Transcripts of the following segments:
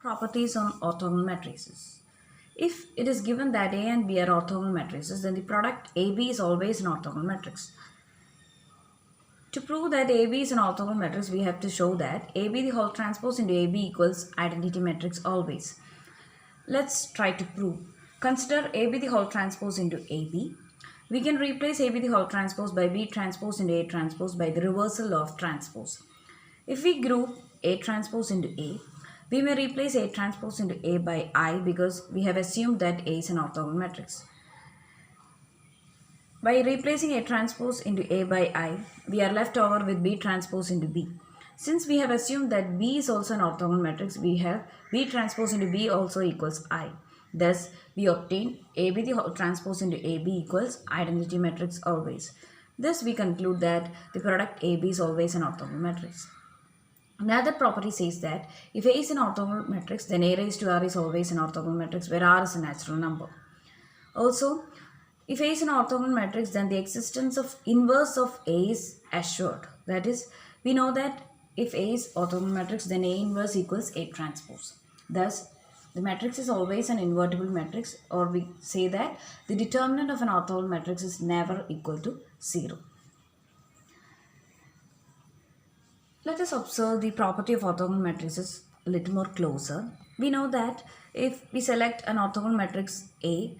Properties on orthogonal matrices. If it is given that A and B are orthogonal matrices, then the product AB is always an orthogonal matrix. To prove that AB is an orthogonal matrix, we have to show that AB the whole transpose into AB equals identity matrix always. Let's try to prove. Consider AB the whole transpose into AB. We can replace AB the whole transpose by B transpose into A transpose by the reversal of transpose. If we group A transpose into A, we may replace A transpose into A by I because we have assumed that A is an orthogonal matrix. By replacing A transpose into A by I, we are left over with B transpose into B. Since we have assumed that B is also an orthogonal matrix, we have B transpose into B also equals I. Thus, we obtain AB the whole transpose into AB equals identity matrix always. Thus, we conclude that the product AB is always an orthogonal matrix. Another property says that if A is an orthogonal matrix, then A raised to R is always an orthogonal matrix where R is a natural number. Also, if A is an orthogonal matrix, then the existence of inverse of A is assured. That is, we know that if A is orthogonal matrix, then A inverse equals A transpose. Thus, the matrix is always an invertible matrix, or we say that the determinant of an orthogonal matrix is never equal to 0. Let us observe the property of orthogonal matrices a little more closer. We know that if we select an orthogonal matrix A,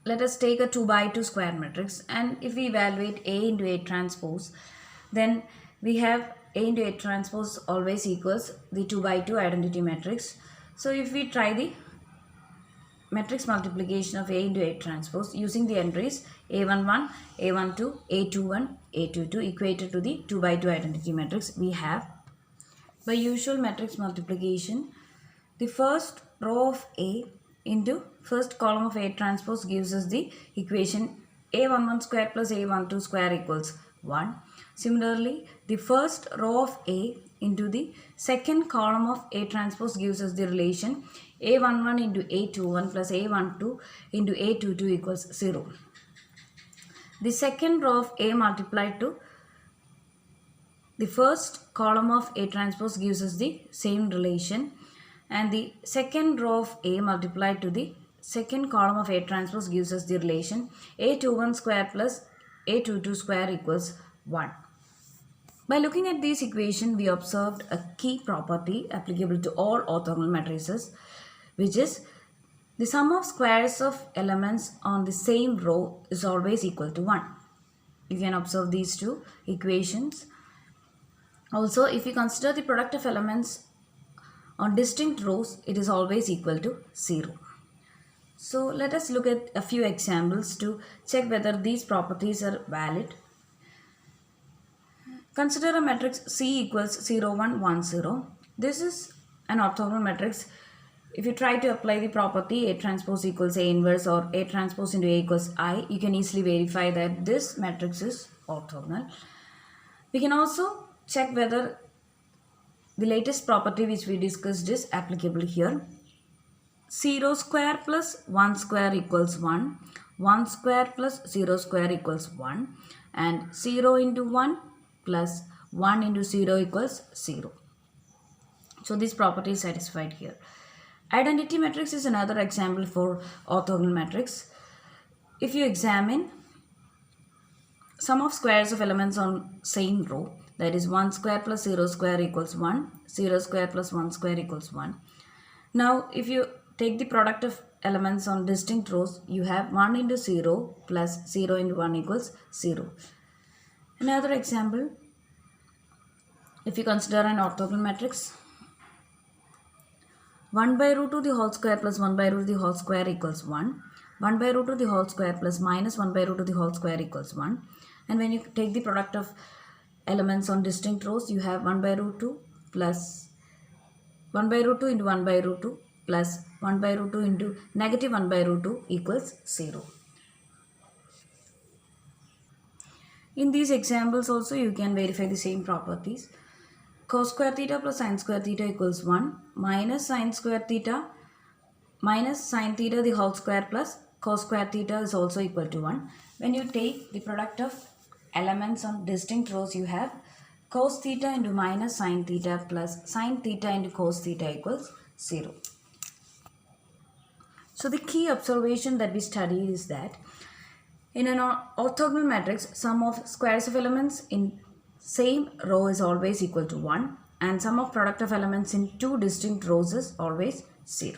let us take a 2 by 2 square matrix, and if we evaluate A into A transpose, then we have A into A transpose always equals the 2 by 2 identity matrix. So if we try the matrix multiplication of A into A transpose using the entries A11, A12, A21, A22 equated to the 2 by 2 identity matrix, we have by usual matrix multiplication, the first row of A into first column of A transpose gives us the equation A11 square plus A12 square equals 1. Similarly, the first row of A into the second column of A transpose gives us the relation A11 into A21 plus A12 into A22 equals 0. The second row of A multiplied to the first column of A transpose gives us the same relation, and the second row of A multiplied to the second column of A transpose gives us the relation A21 square plus A22 square equals 1. By looking at this equation, we observed a key property applicable to all orthogonal matrices, which is the sum of squares of elements on the same row is always equal to 1. You can observe these two equations. Also, if you consider the product of elements on distinct rows, it is always equal to 0. So let us look at a few examples to check whether these properties are valid. Consider a matrix C equals 0, 1, 1, 0. This is an orthogonal matrix. If you try to apply the property A transpose equals A inverse or A transpose into A equals I, you can easily verify that this matrix is orthogonal. We can also check whether the latest property which we discussed is applicable here. 0 square plus 1 square equals 1, 1 square plus 0 square equals 1, and 0 into 1 plus 1 into 0 equals 0. So this property is satisfied here. Identity matrix is another example for orthogonal matrix. If you examine sum of squares of elements on same row, that is 1 square plus 0 square equals 1, 0 square plus 1 square equals 1. Now if you take the product of elements on distinct rows, you have 1 into 0 plus 0 into 1 equals 0. Another example, if you consider an orthogonal matrix, 1 by root 2 the whole square plus 1 by root the whole square equals 1. 1 by root 2 the whole square plus minus 1 by root 2 the whole square equals 1. And when you take the product of elements on distinct rows, you have 1 by root 2 plus 1 by root 2 into 1 by root 2 plus 1 by root 2 into negative 1 by root 2 equals 0. In these examples also you can verify the same properties. Cos square theta plus sin square theta equals 1 minus sin square theta minus sin theta the whole square plus cos square theta is also equal to 1. When you take the product of elements on distinct rows, you have cos theta into minus sin theta plus sin theta into cos theta equals 0. So the key observation that we studied is that in an orthogonal matrix, sum of squares of elements in same row is always equal to 1 and sum of product of elements in two distinct rows is always 0.